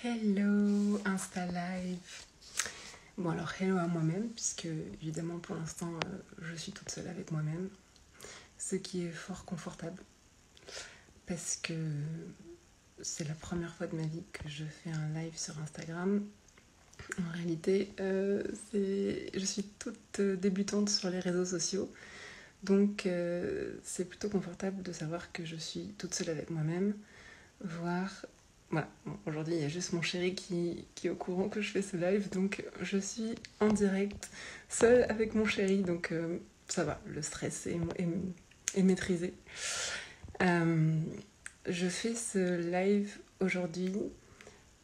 Hello, Insta Live. Bon alors hello à moi-même, puisque évidemment pour l'instant je suis toute seule avec moi-même, ce qui est fort confortable, parce que c'est la première fois de ma vie que je fais un live sur Instagram. En réalité, je suis toute débutante sur les réseaux sociaux, donc c'est plutôt confortable de savoir que je suis toute seule avec moi-même, voire... Voilà, bon, aujourd'hui il y a juste mon chéri qui est au courant que je fais ce live, donc je suis en direct, seule avec mon chéri, donc ça va, le stress est maîtrisé. Je fais ce live aujourd'hui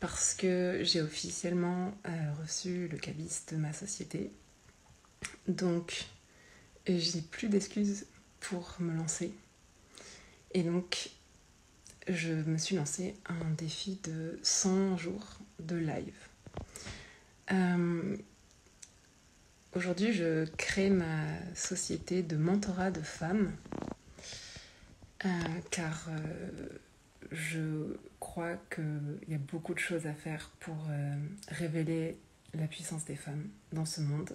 parce que j'ai officiellement reçu le cabis de ma société, donc j'ai plus d'excuses pour me lancer, et donc je me suis lancée un défi de 100 jours de live. Aujourd'hui, je crée ma société de mentorat de femmes, car je crois qu'il y a beaucoup de choses à faire pour révéler la puissance des femmes dans ce monde.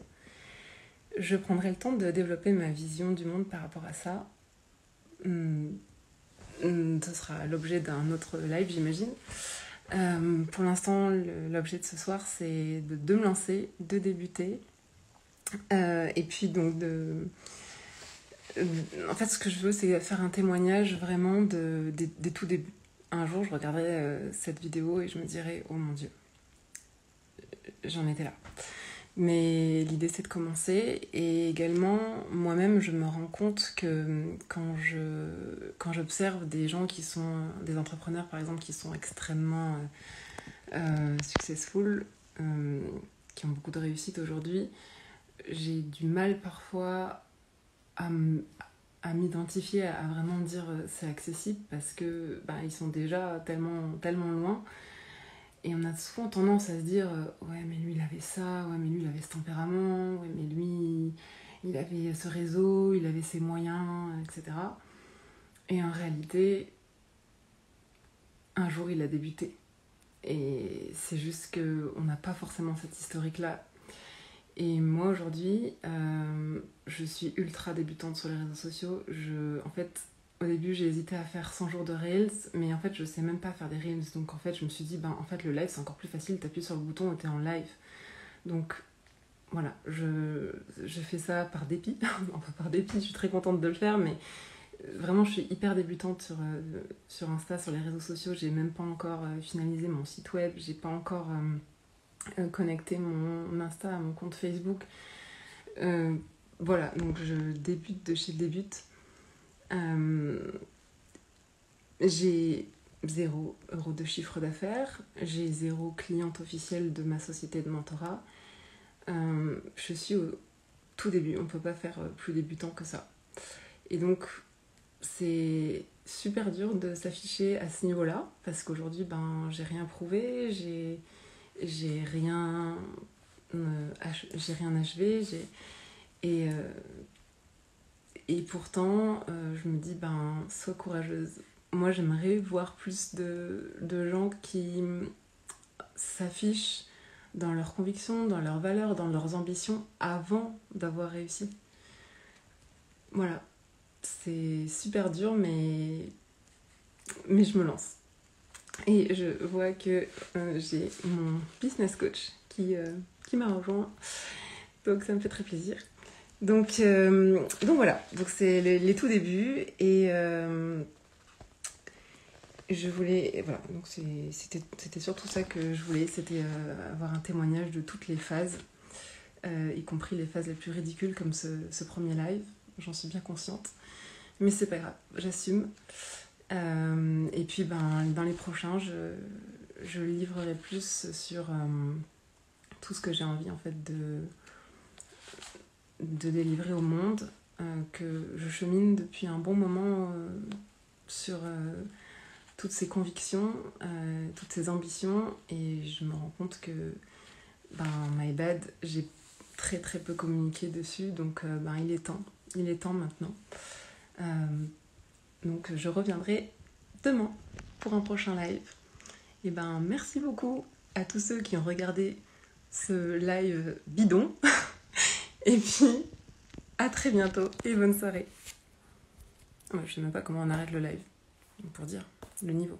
Je prendrai le temps de développer ma vision du monde par rapport à ça. Ce sera l'objet d'un autre live, j'imagine. Pour l'instant, l'objet de ce soir, c'est de me lancer, de débuter. Et puis donc en fait, ce que je veux, c'est faire un témoignage vraiment des tout débuts. Un jour, je regarderai cette vidéo et je me dirai « Oh mon Dieu, j'en étais là ». Mais l'idée, c'est de commencer. Et également, moi-même, je me rends compte que quand j'observe des gens qui sont... des entrepreneurs, par exemple, qui sont extrêmement successful, qui ont beaucoup de réussite aujourd'hui, j'ai du mal parfois à m'identifier, à vraiment dire c'est accessible, parce que ils sont déjà tellement loin, et on a souvent tendance à se dire ouais mais lui il avait ça, ouais mais lui il avait ce tempérament, ouais mais lui il avait ce réseau, il avait ses moyens, etc. Et en réalité, un jour il a débuté, et c'est juste qu'on n'a pas forcément cette historique là. Et moi aujourd'hui, je suis ultra débutante sur les réseaux sociaux. En fait, au début, j'ai hésité à faire 100 jours de Reels, mais en fait, je sais même pas faire des Reels. Donc en fait, je me suis dit, en fait, le live, c'est encore plus facile. T'appuies sur le bouton et t'es en live. Donc voilà, je fais ça par dépit. Enfin, par dépit, je suis très contente de le faire, mais vraiment, je suis hyper débutante sur Insta, sur les réseaux sociaux. J'ai même pas encore finalisé mon site web. J'ai pas encore... connecter mon Insta à mon compte Facebook. Voilà, donc je débute de chez le débute. J'ai 0 € de chiffre d'affaires, j'ai 0 cliente officielle de ma société de mentorat. Je suis au tout début, on ne peut pas faire plus débutant que ça. Et donc, c'est super dur de s'afficher à ce niveau-là, parce qu'aujourd'hui, j'ai rien prouvé, j'ai rien achevé, et pourtant je me dis sois courageuse. Moi j'aimerais voir plus de gens qui s'affichent dans leurs convictions, dans leurs valeurs, dans leurs ambitions avant d'avoir réussi. Voilà, c'est super dur, mais je me lance. Et je vois que j'ai mon business coach qui m'a rejoint. Donc ça me fait très plaisir. Donc voilà, donc c'est les tout débuts. Et je voulais... Voilà, donc c'était surtout ça que je voulais. C'était avoir un témoignage de toutes les phases, y compris les phases les plus ridicules comme ce premier live. J'en suis bien consciente. Mais c'est pas grave, j'assume. Et puis dans les prochains, je livrerai plus sur tout ce que j'ai envie en fait de délivrer au monde, que je chemine depuis un bon moment sur toutes ces convictions, toutes ces ambitions, et je me rends compte que my bad, j'ai très très peu communiqué dessus, donc il est temps maintenant. Donc je reviendrai demain pour un prochain live. Et ben merci beaucoup à tous ceux qui ont regardé ce live bidon. Et puis à très bientôt et bonne soirée. Je sais même pas comment on arrête le live, pour dire le niveau.